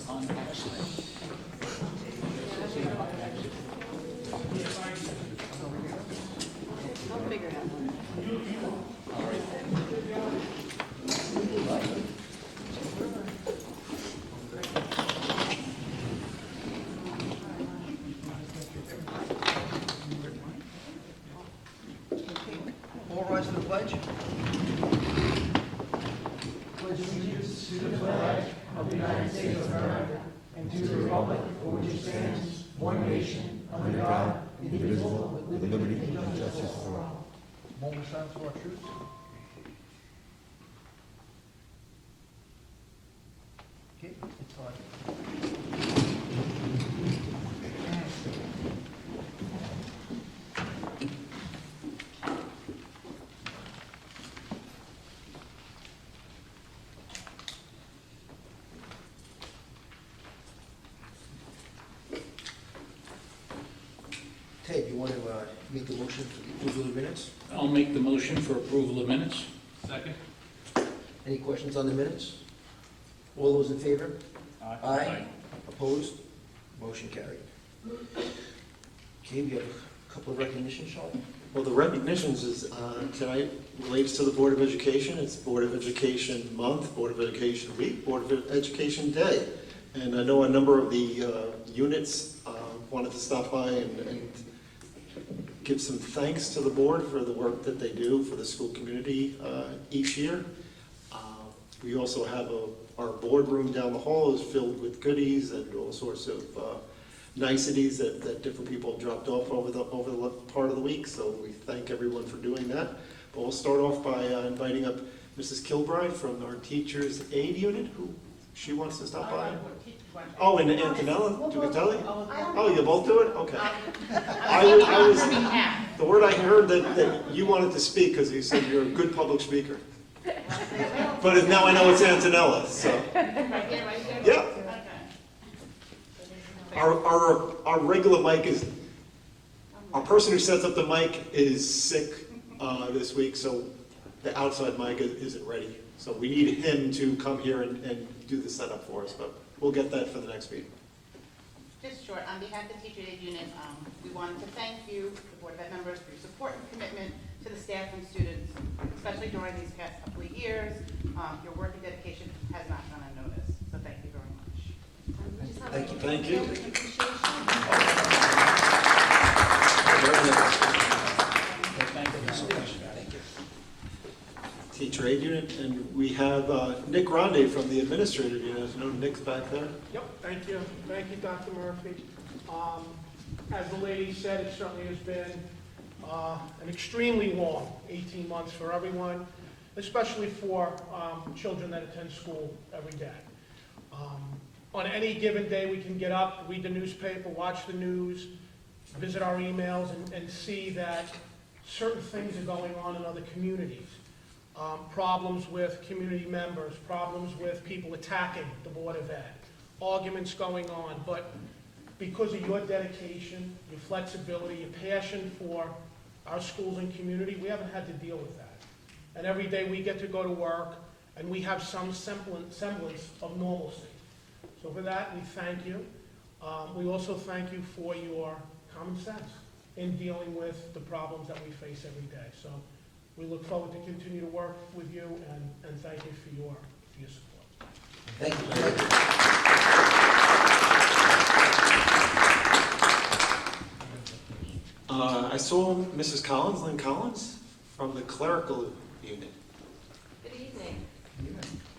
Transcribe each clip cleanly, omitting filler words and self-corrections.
on next thing. I'll figure it out. All right. All rise for the pledge. Pledge allegiance to the flag of the United States of America and to the republic for which it stands, one nation, under God, indivisible, with liberty and justice for all. Moment of silence for our troops. Okay, it's on. Ted, you want to make the motion for the approval of the minutes? I'll make the motion for approval of minutes. Second. Any questions on the minutes? All those in favor? Aye. Opposed? Motion carried. Okay, we have a couple of recognitions, Sean. Well, the recognitions is tonight relates to the Board of Education. It's Board of Education Month, Board of Education Week, Board of Education Day. And I know a number of the units wanted to stop by and give some thanks to the board for the work that they do for the school community each year. We also have our boardroom down the hall is filled with goodies and all sorts of niceties that different people have dropped off over the part of the week. So we thank everyone for doing that. But we'll start off by inviting up Mrs. Kilbride from our Teachers Aid Unit, who she wants to stop by. Oh, and Antonella Ducatelli? Oh, you both do it? Okay. I was, the word I heard that you wanted to speak because you said you're a good public speaker. But now I know it's Antonella, so. Yeah. Our regular mic is, our person who sets up the mic is sick this week, so the outside mic isn't ready. So we need him to come here and do the setup for us, but we'll get that for the next meeting. Just short, on behalf of the Teacher Aid Unit, we wanted to thank you, the Board of Ed members, for your support and commitment to the staff and students, especially during these past couple of years. Your work and dedication has not gone unnoticed, so thank you very much. Thank you. Thank you. Thank you so much. Thank you. Teacher Aid Unit, and we have Nick Ronde from the Administrative Unit. I know Nick's back there. Yep, thank you. Thank you, Dr. Murphy. As the lady said, it certainly has been an extremely long 18 months for everyone, especially for children that attend school every day. On any given day, we can get up, read the newspaper, watch the news, visit our emails, and see that certain things are going on in other communities. Problems with community members, problems with people attacking the Board of Ed, arguments going on, but because of your dedication, your flexibility, your passion for our schools and community, we haven't had to deal with that. And every day we get to go to work and we have some semblance of normalcy. So for that, we thank you. We also thank you for your common sense in dealing with the problems that we face every day. So we look forward to continue to work with you and thank you for your support. Thank you. I saw Mrs. Collins, Lynn Collins, from the Clerical Unit. Good evening.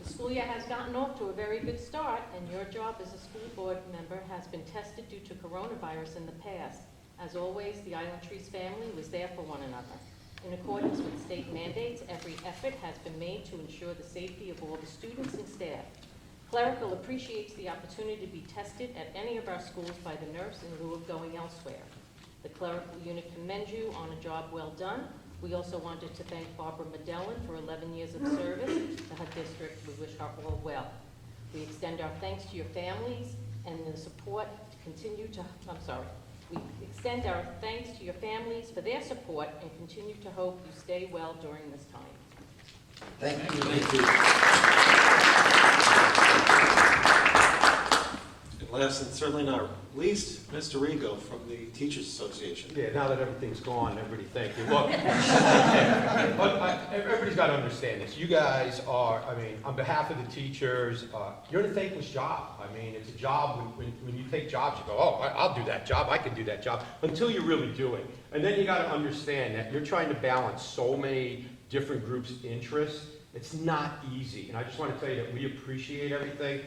The school year has gotten off to a very good start, and your job as a school board member has been tested due to coronavirus in the past. As always, the Island Trees family was there for one another. In accordance with state mandates, every effort has been made to ensure the safety of all the students and staff. Clerical appreciates the opportunity to be tested at any of our schools by the nurse in lieu of going elsewhere. The Clerical Unit commends you on a job well done. We also wanted to thank Barbara Medellin for 11 years of service to her district. We wish her all well. We extend our thanks to your families and the support to continue to, we extend our thanks to your families for their support and continue to hope you stay well during this time. Thank you. Thank you. Last and certainly not least, Mr. Rigo from the Teachers Association. Yeah, now that everything's gone, everybody thank you. Look, everybody's got to understand this. You guys are, I mean, on behalf of the teachers, you're in a thankless job. I mean, it's a job, when you take jobs, you go, oh, I'll do that job, I can do that job, until you really do it. And then you got to understand that you're trying to balance so many different groups' interests. It's not easy. And I just want to tell you that we appreciate everything.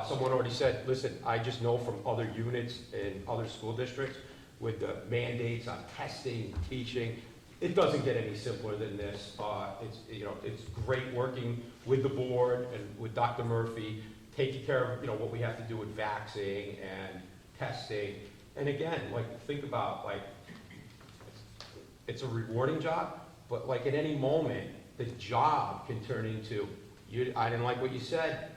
Someone already said, listen, I just know from other units in other school districts with the mandates on testing, teaching, it doesn't get any simpler than this. It's great working with the board and with Dr. Murphy, taking care of, what we have to do with vaccinating and testing. And again, think about, it's a rewarding job, but at any moment, the job can turn into, I didn't like what you said,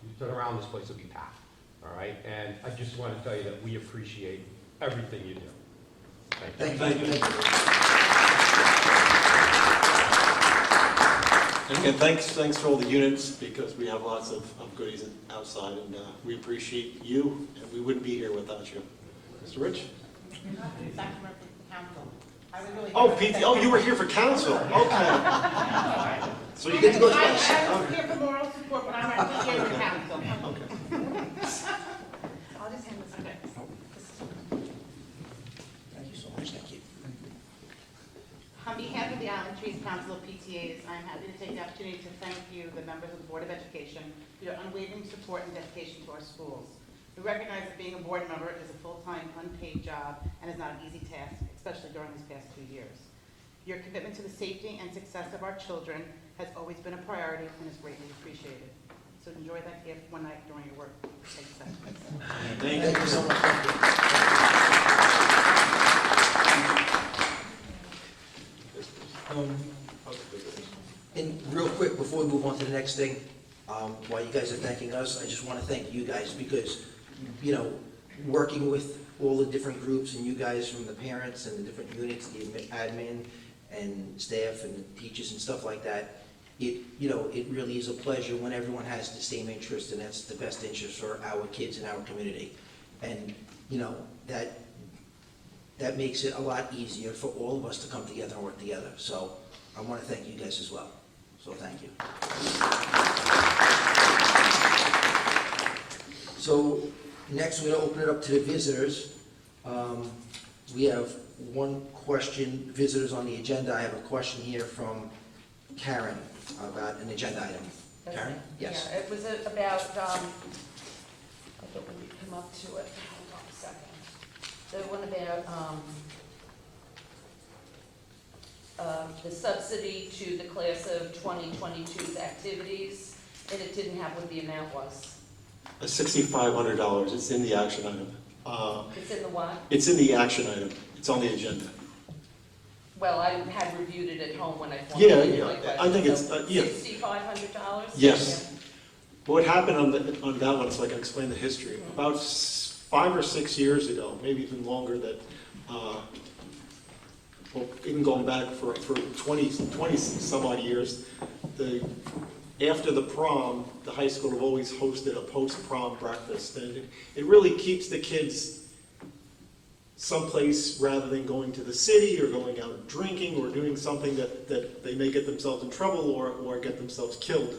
you turn around, this place will be packed, all right? And I just want to tell you that we appreciate everything you do. Thank you. Thank you. And again, thanks for all the units, because we have lots of goodies outside, and we appreciate you, and we wouldn't be here without you. Mr. Rich? Dr. Murphy, council. I was really. Oh, PT, you were here for council, okay. So you get to go I twice. was here for moral support, but I'm actually here for council. Okay. I'll just hand this over. Thank you so much, thank you. On behalf of the Island Trees Council of PTAs, I'm happy to take the opportunity to thank you, the members of the Board of Education, for your unwavering support and dedication to our schools. We recognize that being a board member is a full-time, unpaid job and is not an easy task, especially during these past 2 years. Your commitment to the safety and success of our children has always been a priority and is greatly appreciated. So enjoy that gift one night during your work. Thanks. Thank you so much. And real quick, before we move on to the next thing, while you guys are thanking us, I just want to thank you guys because, working with all the different groups and you guys from the parents and the different units, the admin and staff and teachers and stuff like that, it really is a pleasure when everyone has the same interest, and that's the best interest for our kids and our community. And, that makes it a lot easier for all of us to come together and work together. So I want to thank you guys as well. So thank you. So next we're going to open it up to the visitors. We have one question, visitors on the agenda. I have a question here from Karen about an agenda item. Karen? Yes. Yeah, it was about, I thought when you come up to it, hold on a second. The one about the subsidy to the class of 2022's activities, and it didn't have what the amount was. $6,500, it's in the action item. It's in the what? It's in the action item, it's on the agenda. Well, I had reviewed it at home when I Yeah, formulated yeah, my question. I think it's, So yeah. $6,500? Yes. What happened on that one, so I can explain the history. About 5 or 6 years ago, maybe even longer, that, even going back for 20 some odd years, after the prom, the high school have always hosted a post-prom breakfast, and it really keeps the kids someplace rather than going to the city or going out drinking or doing something that they may get themselves in trouble or get themselves killed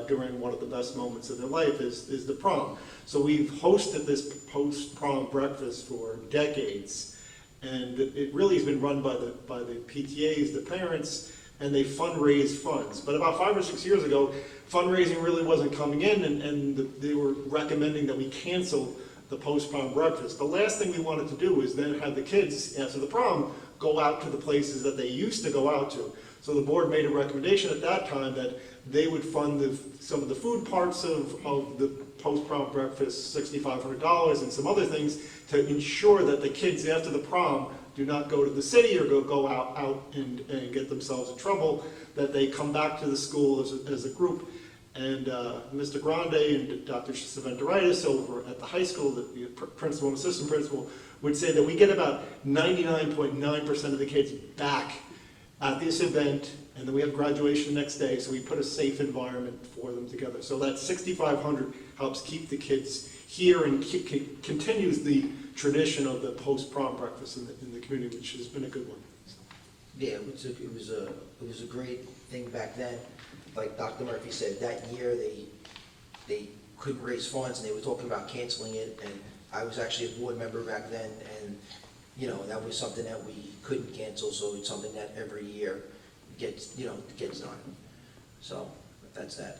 during one of the best moments of their life is the prom. So we've hosted this post-prom breakfast for decades, and it really has been run by the PTAs, the parents, and they fundraise funds. But about 5 or 6 years ago, fundraising really wasn't coming in, and they were recommending that we cancel the post-prom breakfast. The last thing we wanted to do is then have the kids, after the prom, go out to the places that they used to go out to. So the board made a recommendation at that time that they would fund some of the food parts of the post-prom breakfast, $6,500, and some other things to ensure that the kids after the prom do not go to the city or go out and get themselves in trouble, that they come back to the school as a group. And Mr. Grande and Dr. Saventaritis over at the high school, the principal and assistant principal, would say that we get about 99.9% of the kids back at this event, and then we have graduation the next day, so we put a safe environment for them together. So that $6,500 helps keep the kids here and continues the tradition of the post-prom breakfast in the community, which has been a good one. Yeah, it was a great thing back then. Like Dr. Murphy said, that year they couldn't raise funds and they were talking about canceling it, and I was actually a board member back then, and, you know, that was something that we couldn't cancel, so it's something that every year gets done. So, that's that.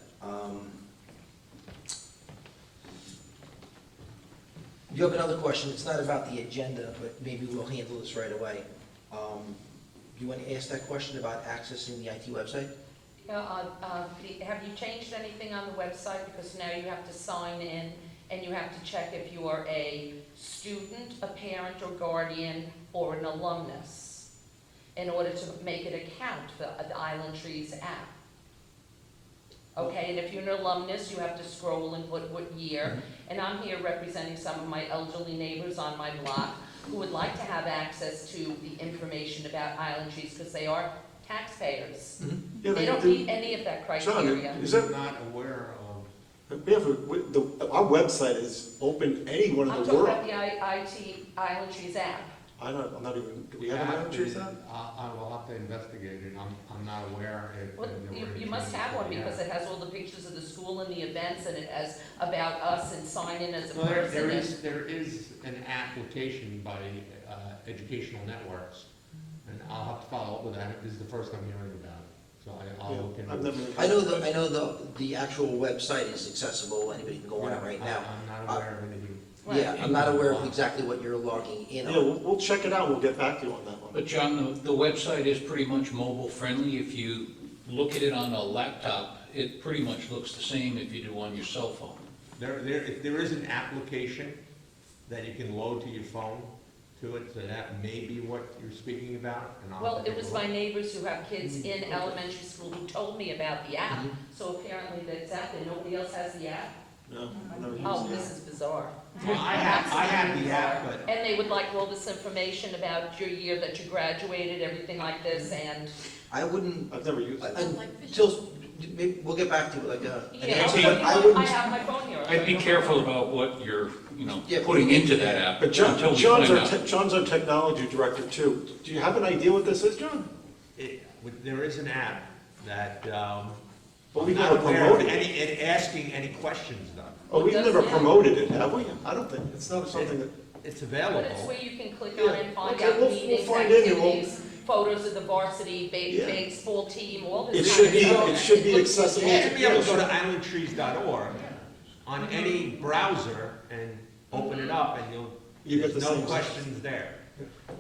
You have another question, it's not about the agenda, but maybe we'll handle this right away. You want to ask that question about accessing the IT website? Have you changed anything on the website? Because now you have to sign in and you have to check if you are a student, a parent or guardian, or an alumnus in order to make it account for the Island Trees app. Okay, and if you're an alumnus, you have to scroll and put what year. And I'm here representing some of my elderly neighbors on my block who would like to have access to the information about Island Trees because they are taxpayers. Yeah, They don't meet any of that John, criteria. is that, Not aware of. our website is open anywhere in I'm the talking world. about the IT Island Trees app. I'm not even, do we have an Island Trees app? I will have to investigate it. I'm not aware if. Well, there were any you must changes have to one the because app. it has all the pictures of the school and the events and it has about us and sign in as a Well, person. there is an application by educational networks, and I'll have to follow up with that. This is the first I'm hearing about it, so I'll look into I've it. never. I know the actual website is accessible, anybody can go on it right now. I'm not aware of anything. Yeah, I'm not aware of exactly what you're logging in Yeah, on. we'll check it out, we'll get back to you on that one. But John, the website is pretty much mobile friendly. If you look at it on a laptop, it pretty much looks the same if you do on your cell phone. If there is an application that you can load to your phone to it, so that may be what you're speaking about, and I'll. Well, take it a was look. my neighbors who have kids in elementary school who told me about the app. So apparently that's out there. Nobody else has the app? No, I've never used Oh, it. this is bizarre. Well, I have the app, but. And they would like all this information about your year that you graduated, everything like this, and I wouldn't, I've never used it. until, maybe we'll get back to it, like, an yeah, answer, but but I wouldn't. I have my phone here. I'd be careful about what you're, Yeah. putting into that app But until we John's find our, out. John's our technology director too. Do you have an idea what this is, John? There is an app that, But we've I'm never not aware of promoted it. and asking any questions though. Oh, we've Does never it? promoted it, have we? I don't think, it's not something that, It's But available. it's where you can click Yeah, on and find okay, out we'll meetings, find in and we'll- activities, photos of the varsity, Yeah. baseball team, all it this. should be, stuff. it should be It looks accessible. You legit. should be able to go to islandtrees.org on any browser and open it up and You get there's the no same. questions there.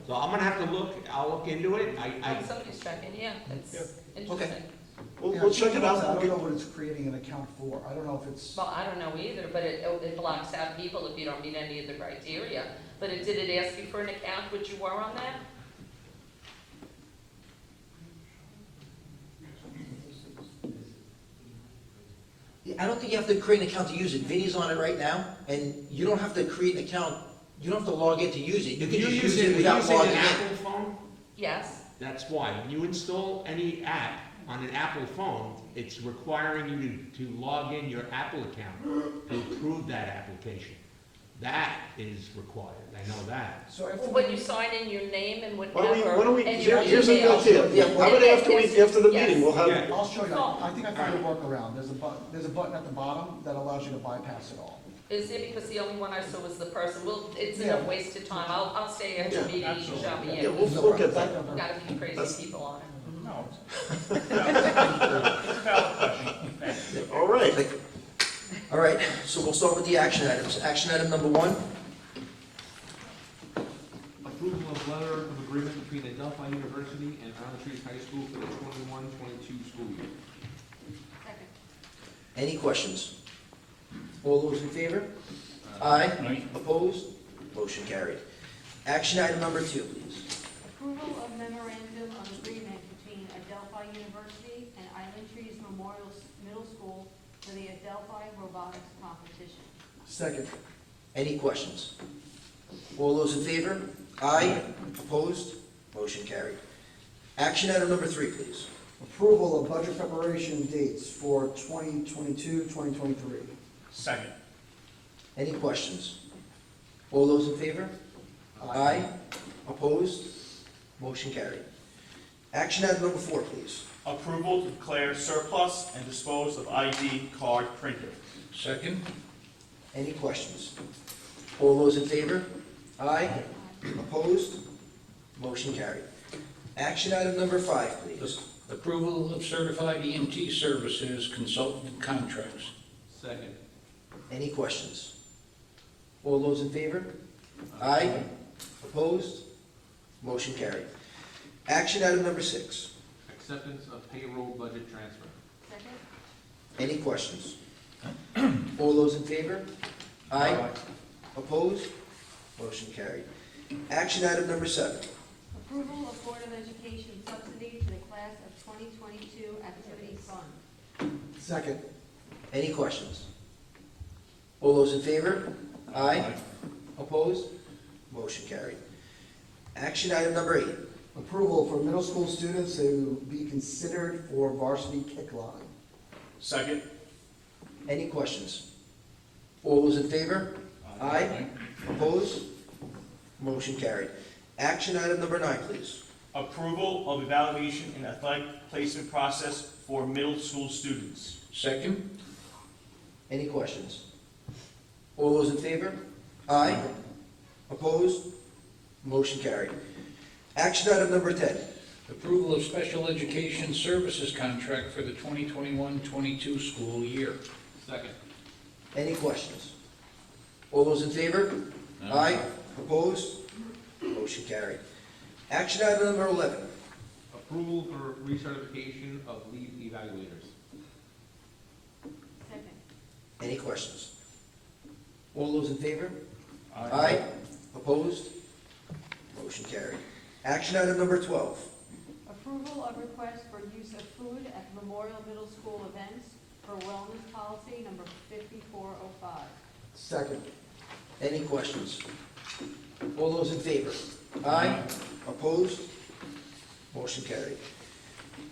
So I'm gonna have to I'll look into it. Oh, somebody's checking, yeah, that's interesting. We'll check it out. I We'll don't get- know what it's creating an account for. I don't know if it's, Well, I don't know either, but it blocks out people if you don't meet any of the criteria. But did it ask you for an account, which you were on that? I don't think you have to create an account to use it. Vinny's on it right now, and you don't have to create an account, you don't have to log in to use it. You can just use it without using logging an in. Apple phone? Yes. That's why. When you install any app on an Apple phone, it's requiring you to log in your Apple account to approve that application. That is required, I know that. so if. Well, when you sign in your name and Why whatever, don't we, and your here's an email. idea. Yeah, How about after the Yes. meeting, we'll have, Yeah. I'll show you, I think I found a workaround. There's a button at the bottom that allows you to bypass it all. Is it because the only one I saw was the person? Well, it's Yeah. enough wasted time. I'll stay at your Yeah, meeting, you can show me yeah, in. we'll get that. We've got a few That's- crazy people on it. All right. All right, so we'll start with the action items. Action item number 1, Approval of letter of agreement between Adelphi University and Island Trees High School for the 21-22 school year. any questions? All those in favor? Aye. Aye. Opposed? Motion carried. Action item number 2, please. Approval of memorandum of agreement between Adelphi University and Island Trees Memorial Middle School for the Adelphi Robotics Competition. Second, Any questions? All those in favor? Aye. Opposed? Motion carried. Action item number 3, please. approval of budget preparation dates for 2022, 2023. Second. Any questions? All those in favor? Aye. Opposed? Motion carried. Action item number 4, please. Approval to declare surplus and dispose of ID card printer. Second? Any questions? All those in favor? Aye. Opposed? Motion carried. Action item number 5, please. Approval of certified EMT services consultant contracts. Second. Any questions? All those in favor? Aye. Opposed? Motion carried. Action item number 6. Acceptance of payroll budget transfer. Second? Any questions? All those in favor? Aye. Opposed? Motion carried. Action item number 7. Approval of Board of Education subsidy to the class of 2022 activity fund. Second. Any questions? All those in favor? Aye. Opposed? Motion carried. Action item number 8. Approval for middle school students to be considered for varsity kick line. Second. Any questions? All those in favor? Aye. Opposed? Motion carried. Action item number 9, please. Approval of evaluation and athletic placement process for middle school students. Second? Any questions? All those in favor? Aye. Opposed? Motion carried. Action item number 10. Approval of special education services contract for the 2021-22 school year. Second. Any questions? All those in favor? Aye. Opposed? Motion carried. Action item number 11. Approval for recertification of lead evaluators. Second? Any questions? All those in favor? Aye. Opposed? Motion carried. Action item number 12. Approval of request for use of food at Memorial Middle School events for wellness policy number 5405. Second. Any questions? All those in favor? Aye. Opposed? Motion carried.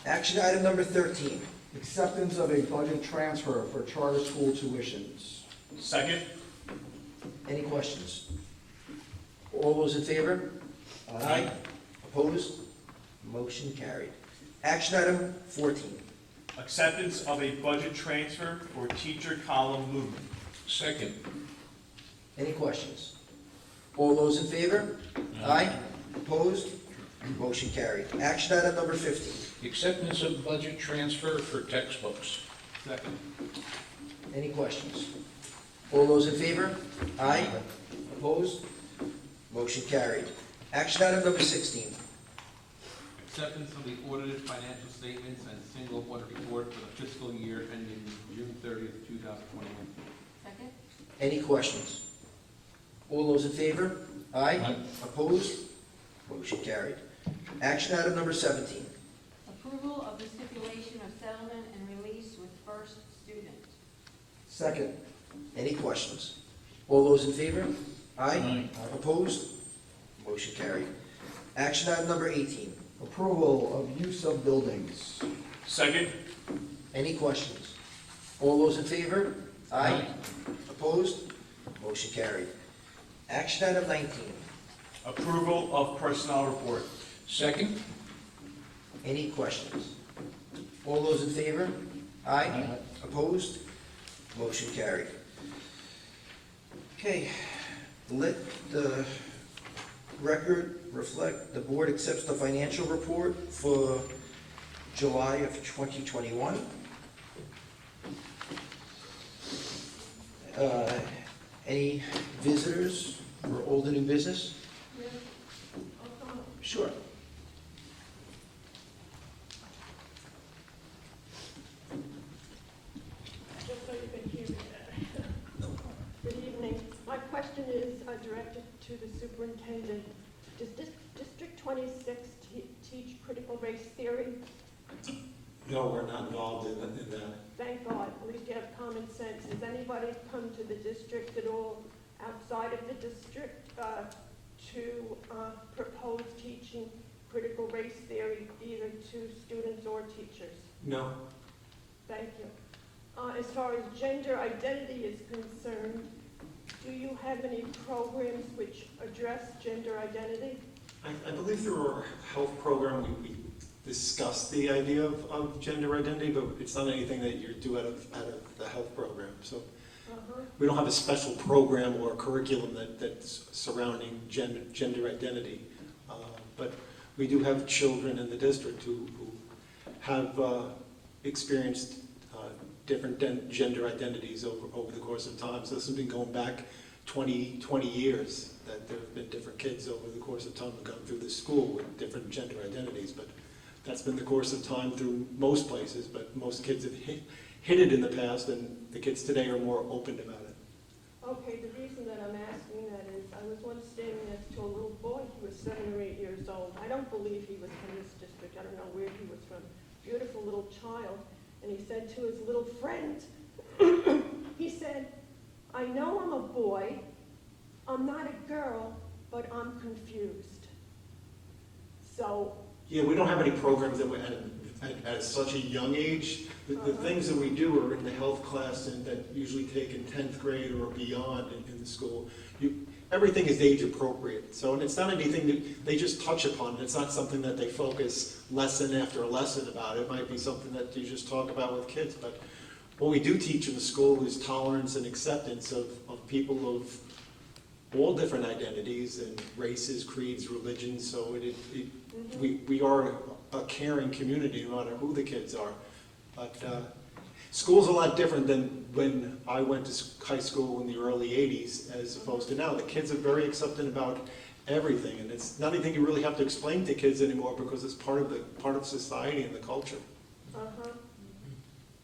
Action item number 13. Acceptance of a budget transfer for charter school tuitions. Second. Any questions? All those in favor? Aye. Opposed? Motion carried. Action item 14. Acceptance of a budget transfer for teacher column movement. Second? Any questions? All those in favor? Aye. Opposed? Motion carried. Action item number 15. Acceptance of budget transfer for textbooks. Second. Any questions? All those in favor? Aye. Opposed? Motion carried. Action item number 16. Acceptance of the audited financial statements and single audit report for the fiscal year ending June 30th, 2021. Second? Any questions? All those in favor? Aye. Aye. Opposed? Motion carried. Action item number 17. Approval of the stipulation of settlement and release with first student. Second. Any questions? All those in favor? Aye. Aye. Opposed? Motion carried. Action item number 18. Approval of use of buildings. Second. Any questions? All those in favor? Aye. Opposed? Motion carried. Action item 19. Approval of personnel report. Second? Any questions? All those in favor? Aye. Aye. Opposed? Motion carried. Okay, let the record reflect the board accepts the financial report for July of 2021. Any visitors for old and new business? Sure. Just so you can hear me better. Good evening. My question is directed to the superintendent. Does District 26 teach critical race theory? No, we're not involved in that. Thank God, at least you have common sense. Has anybody come to the district at all, outside of the district, to propose teaching critical race theory either to students or teachers? No. Thank you. As far as gender identity is concerned, Do you have any programs which address gender identity? I believe through our health program, we discussed the idea of gender identity, but it's not anything that you do out of the health program. So we don't have a special program or curriculum that's surrounding gender identity. But we do have children in the district who have experienced different gender identities over the course of time. So this has been going back 20 years, that there have been different kids over the course of time who have gone through this school with different gender identities. But that's been the course of time through most places, but most kids have hid it in the past, and the kids today are more open about it. Okay, the reason that I'm asking that is I was once standing next to a little boy. He was 7 or 8 years old. I don't believe he was from this district. I don't know where he was from. Beautiful little child. And he said to his little friend, he said, I know I'm a boy, I'm not a girl, but I'm confused. So, Yeah, we don't have any programs that at such a young age. The things that we do are in the health class and that usually take in 10th grade or beyond in the school. Everything is age appropriate. So, and it's not anything that they just touch upon. It's not something that they focus lesson after lesson about. It might be something that you just talk about with kids. But what we do teach in the school is tolerance and acceptance of people of all different identities and races, creeds, religions. So we are a caring community no matter who the kids are. But school's a lot different than when I went to high school in the early 80s as opposed to now. The kids are very accepting about everything, and it's not anything you really have to explain to kids anymore because it's part of society and the culture.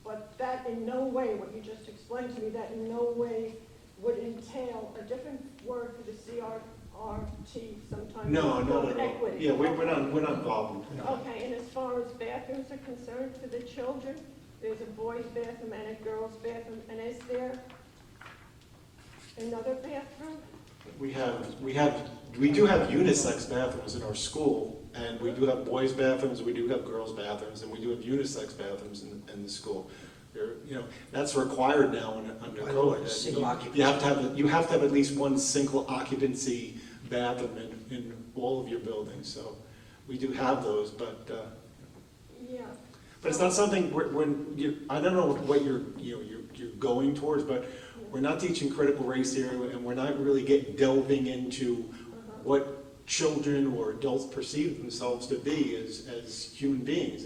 but that in no way, what you just explained to me, that in no way would entail a different word for the CRT sometimes. No, not at all. Equity. Yeah, we're not involved. Okay, and as far as bathrooms are concerned for the children, there's a boys' bathroom and a girls' bathroom, and is there another bathroom? We do have unisex bathrooms in our school, and we do have boys' bathrooms, we do have girls' bathrooms, and we do have unisex bathrooms in the school. That's required now under code. Single occupancy. You have to have at least one single occupancy bathroom in all of your buildings. So we do have those, but Yeah. but it's not something I don't know what you're going towards, but we're not teaching critical race here, and we're not really delving into what children or adults perceive themselves to be as human beings.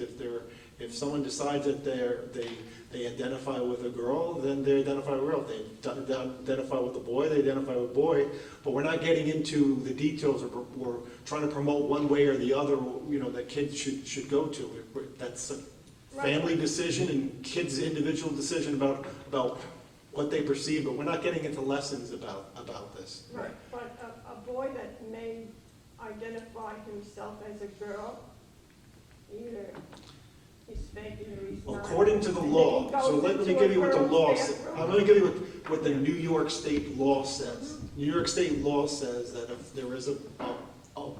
If someone decides that they identify with a girl, then they identify with a girl. If they identify with a boy, they identify with a boy. But we're not getting into the details, or we're trying to promote one way or the other, that kids should go to. That's a family decision and kids' individual decision about what they perceive, but we're not getting into lessons about this. Right, but a boy that may identify himself as a girl, either he's faking or he's not. According to the law, so let me give you what the law says. Let me give you what the New York State law says. New York State law says that if there is a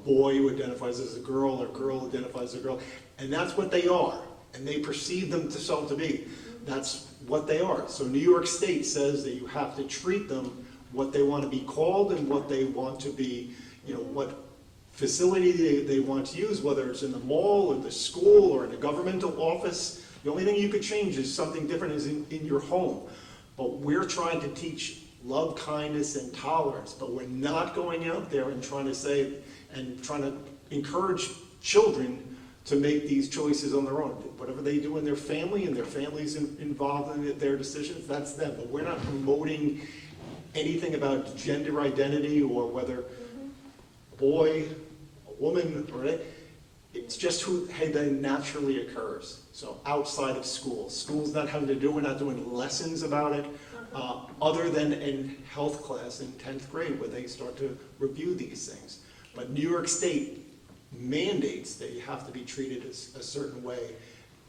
boy who identifies as a girl or a girl identifies as a girl, and that's what they are, and they perceive themselves to be, that's what they are. So New York State says that you have to treat them what they want to be called and what they want to be, what facility they want to use, whether it's in the mall or the school or in a governmental office. The only thing you could change is something different is in your home. But we're trying to teach love, kindness, and tolerance, but we're not going out there and trying to say and trying to encourage children to make these choices on their own. Whatever they do in their family, and their family's involved in their decisions, that's them. But we're not promoting anything about gender identity or whether a boy, a woman, or it's just who that naturally occurs. So outside of school. School's not having to do, we're not doing lessons about it, other than in health class in 10th grade where they start to review these things. But New York State mandates that you have to be treated a certain way,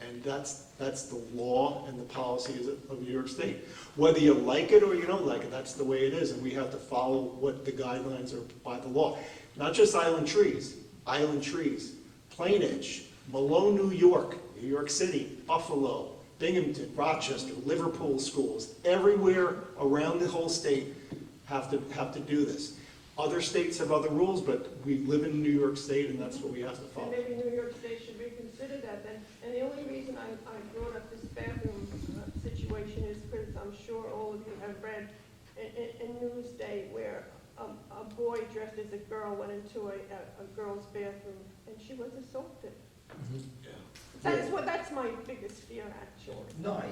and that's the law and the policies of New York State. Whether you like it or you don't like it, that's the way it is, and we have to follow what the guidelines are by the law. Not just Island Trees, Plain Edge, Malone, New York City, Buffalo, Binghamton, Rochester, Liverpool schools, everywhere around the whole state, have to do this. Other states have other rules, but we live in New York State, and that's what we have to And follow. maybe New York State should reconsider that then. And the only reason I brought up this bathroom situation is because I'm sure all of you have read in Newsday where a boy dressed as a girl went into a girl's bathroom and she was assaulted. That's my biggest fear, actually. No,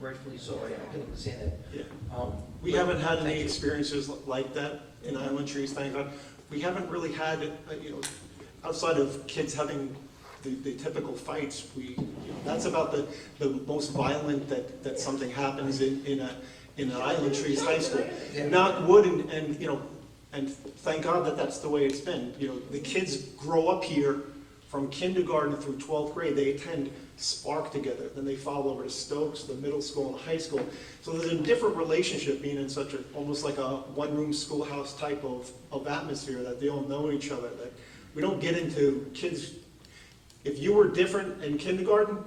rightfully so, I can understand that. Yeah. We haven't had any experiences like that in Island Trees, thank God. We haven't really had, outside of kids having the typical fights, that's about the most violent that something happens in an Island Trees high school. Knock wood and thank God that that's the way it's been. The kids grow up here from kindergarten through 12th grade. They attend Spark together, then they follow over to Stokes, the middle school and high school. So there's a different relationship being in such almost like a one-room schoolhouse type of atmosphere, that they all know each other, that we don't get into kids. If you were different in kindergarten,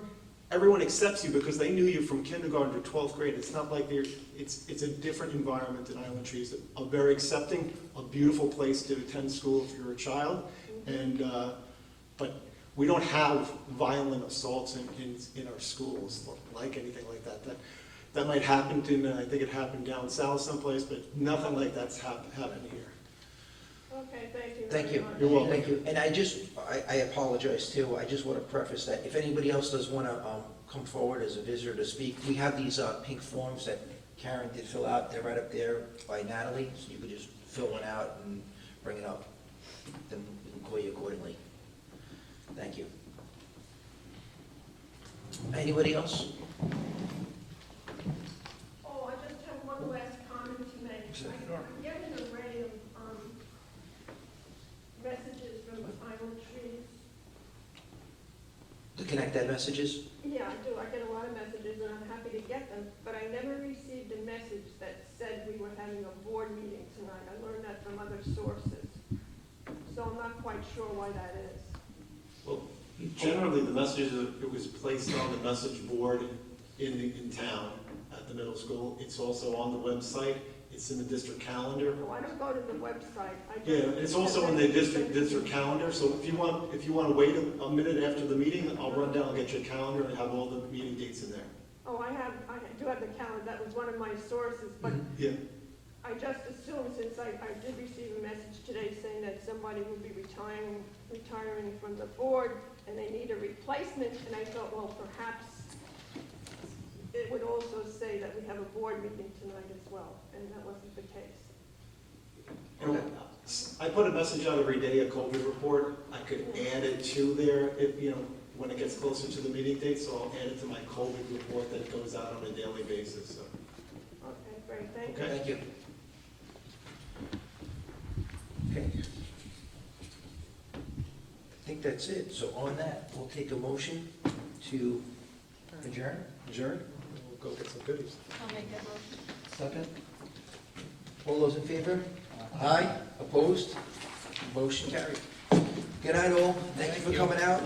everyone accepts you because they knew you from kindergarten to 12th grade. It's not like it's a different environment in Island Trees, a very accepting, a beautiful place to attend school if you're a child, but we don't have violent assaults in our schools like anything like that. That might happen I think it happened down south someplace, but nothing like that's happened here. Okay, thank you. Thank you. You're welcome. Thank you. And I apologize too. I just want to preface that if anybody else does want to come forward as a visitor to speak, we have these pink forms that Karen did fill out. They're right up there by Natalie, so you could just fill one out and bring it up. Then we can call you accordingly. Thank you. Anybody else? Oh, I just have one last comment to make. I'm getting an array of messages from Island Trees. To connect that messages? Yeah, I do. I get a lot of messages, and I'm happy to get them, but I never received a message that said we were having a board meeting tonight. I learned that from other sources. So I'm not quite sure why that is. Well, generally, the messages, it was placed on the message board in town at the middle school. It's also on the website. It's in the district calendar. No, I don't go to the website. It's also in the district calendar. So if you want to wait a minute after the meeting, I'll run down and get your calendar and have all the meeting dates in there. Oh, I do have the calendar. That was one of my sources, but Yeah. I just assumed, since I did receive a message today saying that somebody would be retiring from the board and they need a replacement, and I thought, well, perhaps it would also say that we have a board meeting tonight as well, and that wasn't the case. I put a message out every day, a COVID report. I could add it to there if, when it gets closer to the meeting date, so I'll add it to my COVID report that goes out on a daily basis. So. Okay, great, thank you. Okay. Thank you. Okay. I think that's it. So on that, we'll take a motion to adjourn. Adjourn? We'll go get some goodies. I'll make that motion. Second. All those in favor? Aye. Opposed? Motion carried. Good night, all. Thank you for coming out.